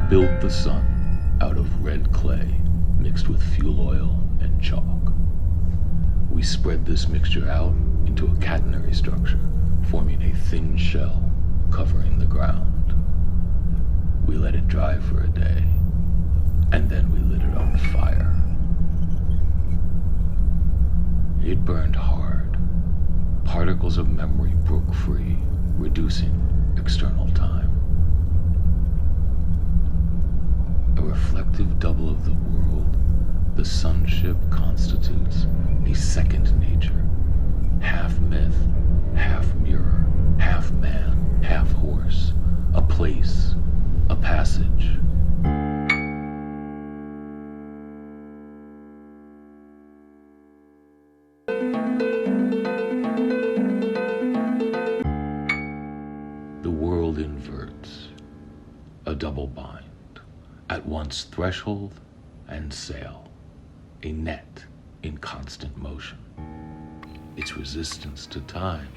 built the sun out of red clay mixed with fuel oil and chalk. We spread this mixture out into a catenary structure, forming a thin shell covering the ground. We let it dry for a day, and then we lit it on fire. It burned hard. Particles of memory broke free, reducing external time. A reflective double of the world, the SunShip constitutes a second nature, half myth, half mirror, half man, half horse, a place, a passage. The world inverts, a double bind, at once threshold and sail, a net in constant motion. Its resistance to time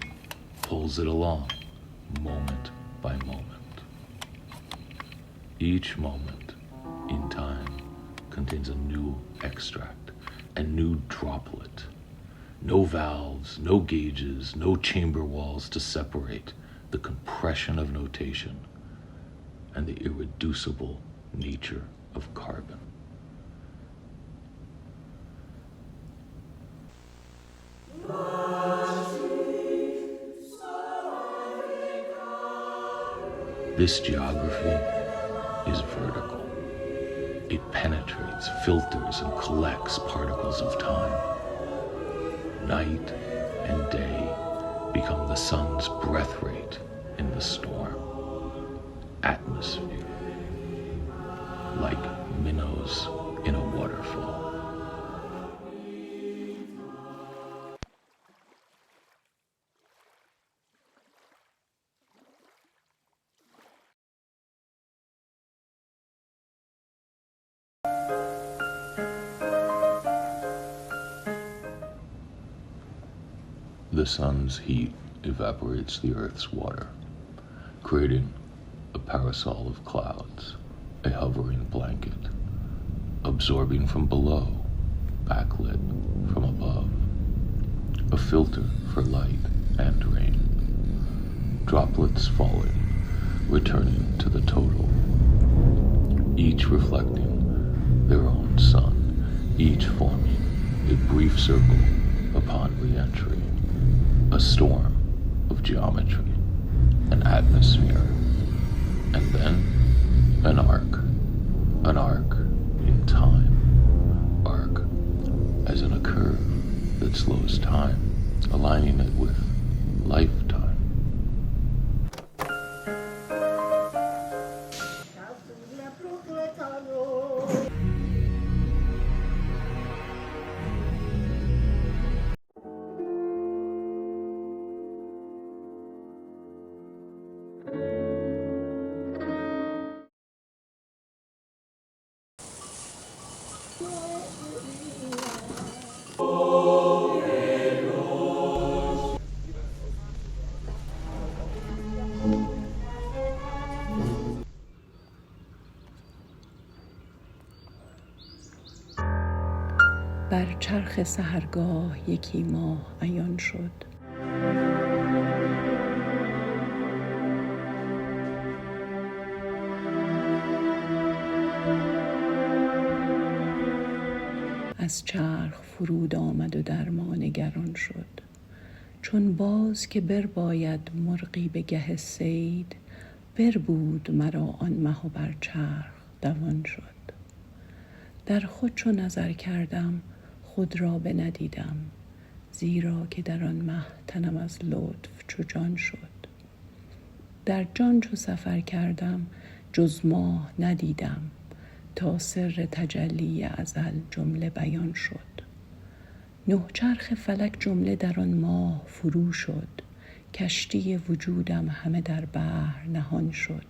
pulls it along, moment by moment. Each moment in time contains a new extract, a new droplet. No valves, no gauges, no chamber walls to separate the compression of notation and the irreducible nature of carbon. This geography is vertical. It penetrates, filters, and collects particles of time. Night and day become the sun's breath rate in the storm. Atmosphere, like minnows in a waterfall. The sun's heat evaporates the earth's water, creating a parasol of clouds, a hovering blanket, absorbing from below, backlit from above, a filter for light and rain, droplets falling, returning to the total, each reflecting their own sun, each forming a brief circle upon re-entry, a storm of geometry, an atmosphere, and then an arc in time, arc as in a curve that slows time, aligning it with lifetime. بر چرخ سحرگاه یکی ماه عیان شد. از چرخ فرود آمد و در ما نگران شد. چون باز که برباید مرغی به گه صید، بربود مرا آن مه و بر چرخ دوان شد. در خود چو نظر کردم خود را بندیدم، زیرا که در آن مه تنم از لطف چو جان شد. در جان چو سفر کردم جز ماه ندیدم، تا سر تجلی ازل جمله بیان شد. نه چرخ فلک جمله در آن ماه فرو شد، کشتی وجودم همه در بحر نهان شد.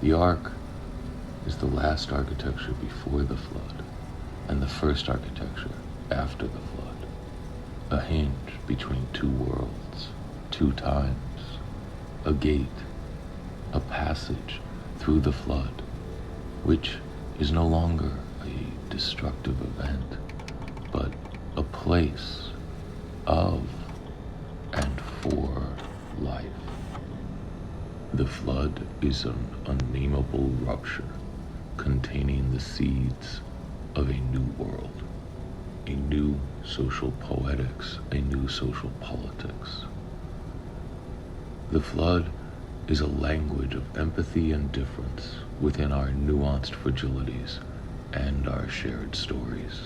The ark is the last architecture before the flood, and the first architecture after the flood, a hinge between two worlds, two times, a gate, a passage through the flood, which is no longer a destructive event, but a place of and for life. The flood is an unnameable rupture containing the seeds of a new world, a new social poetics, a new social politics. The flood is a language of empathy and difference within our nuanced fragilities and our shared stories.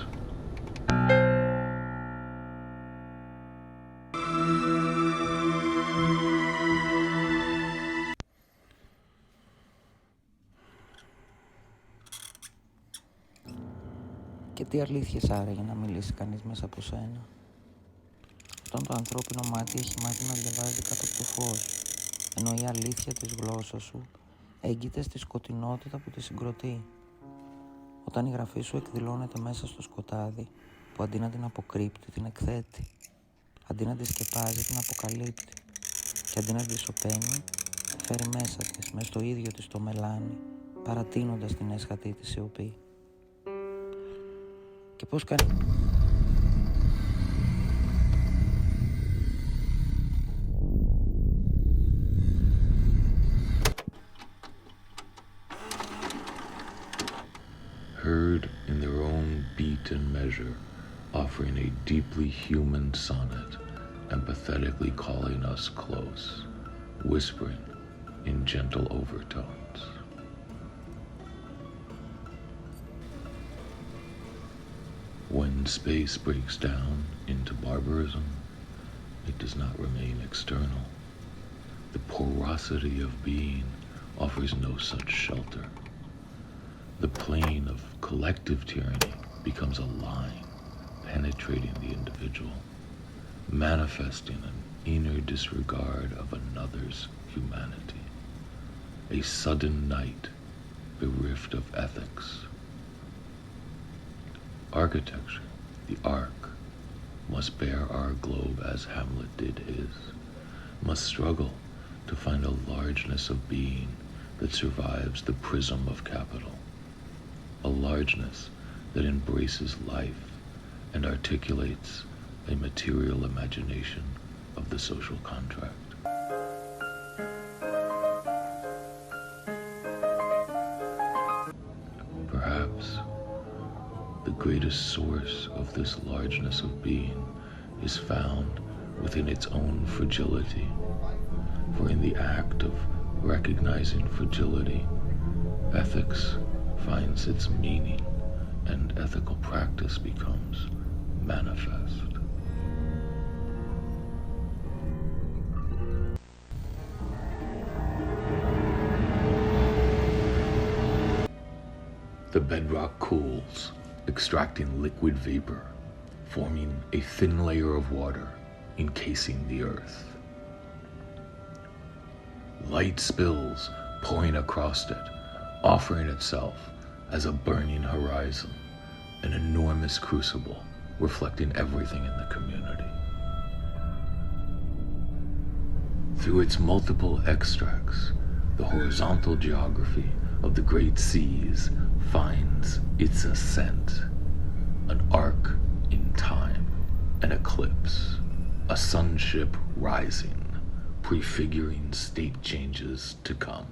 Και τι αλήθειες άραγε να μιλήσει κανείς μέσα από σένα, όταν το ανθρώπινο μάτι έχει μάθει να διαβάζει κάτω από το φως, ενώ η αλήθεια της γλώσσας σου έγκυται στη σκοτεινότητα που τη συγκροτεί, όταν η γραφή σου εκδηλώνεται μέσα στο σκοτάδι που αντί να την αποκρύπτει την εκθέτει, αντί να τη σκεπάζει την αποκαλύπτει και αντί να τη σωπαίνει φέρει μέσα της, μες στο ίδιο της το μελάνι, παρατείνοντας την έσχατη της σιωπή. Και πώς κάνει... Heard in their own beat and measure, offering a deeply human sonnet, empathetically calling us close, whispering in gentle overtones. When space breaks down into barbarism, it does not remain external. The porosity of being offers no such shelter. The plane of collective tyranny becomes a line penetrating the individual, manifesting an inner disregard of another's humanity, a sudden night bereft of ethics. Architecture, the ark, must bear our globe as Hamlet did his, must struggle to find a largeness of being that survives the prism of capital, a largeness that embraces life and articulates a material imagination of the social contract. Perhaps the greatest source of this largeness of being is found within its own fragility, for in the act of recognizing fragility, ethics finds its meaning and ethical practice becomes manifest. The bedrock cools, extracting liquid vapor, forming a thin layer of water encasing the earth. Light spills pouring across it, offering itself as a burning horizon, an enormous crucible reflecting everything in the community. Through its multiple extracts, the horizontal geography of the great seas finds its ascent, an arc in time, an eclipse, a SunShip rising, prefiguring state changes to come.